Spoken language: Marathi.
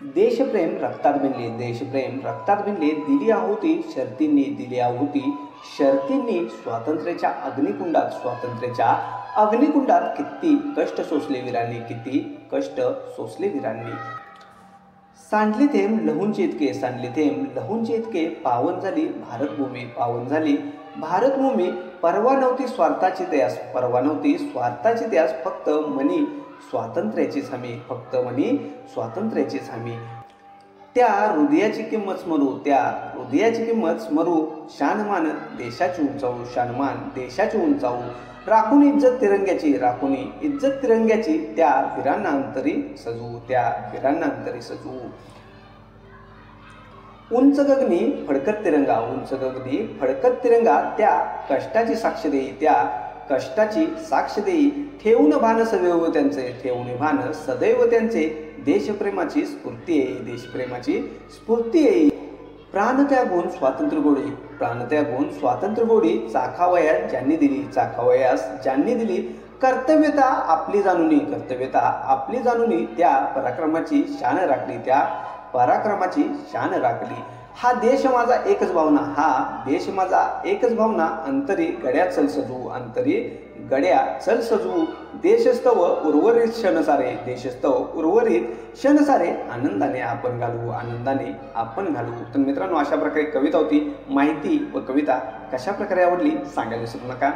देशप्रेम रक्तात भिनले, देशप्रेम रक्तात भिनले, दिली आहुती शर्तींनी, दिली आहुती शर्तींनी, स्वातंत्र्याच्या अग्निकुंडात, स्वातंत्र्याच्या अग्निकुंडात किती कष्ट सोसले वीरांनी, किती कष्ट सोसले वीरांनी। सांडली थेंब लहूंचे इतके, सांडली थेंब लहूंचे इतके, पावन झाली भारतभूमी, पावन झाली भारतभूमी। परवा नव्हती स्वार्थाची त्यास, परवा नव्हती स्वार्थाची त्यास, फक्त मनी स्वातंत्र्याचीच हमी, फक्त मनी स्वातंत्र्याचीच हमी। त्या हृदयाची किंमत स्मरू, त्या हृदयाची किंमत स्मरू, शानमान देशाची उंचावू, शानमान देशाची उंचावू। राखून इज्जत तिरंग्याची, राखून इज्जत तिरंग्याची, त्या वीरांना अंतरी सजवू, त्या वीरांना अंतरी सजवू। उंच गगनी फडकत तिरंगा, उंच गगनी फडकत तिरंगा, त्या कष्टाची साक्ष देई, त्या कष्टाची साक्ष देई। ठेवून भान सदैव त्यांचे, ठेवून भान सदैव त्यांचे, देशप्रेमाची स्फूर्ती येई, देशप्रेमाची स्फूर्ती येई। प्राण त्यागून स्वातंत्र्य गोडी, प्राण त्यागून स्वातंत्र्य गोडी, चाखावयास ज्यांनी दिली, चाखावयास ज्यांनी दिली। कर्तव्यता आपली जाणुनी, कर्तव्यता आपली जाणुनी, त्या पराक्रमाची शान राखली, त्या पराक्रमाची शान राखली। हा देश माझा एकच भावना, हा देश माझा एकच भावना, अंतरी गड्या चल सजवू, अंतरी गड्या चल सजवू। देशस्तव उर्वरित क्षण सारे, देशस्तव उर्वरित क्षण सारे, आनंदाने आपण घालवू, आनंदाने आपण घालवू। तर मित्रांनो, अशा प्रकारे कविता होती। माहिती व कविता कशा प्रकारे आवडली सांगायला विसरू नका।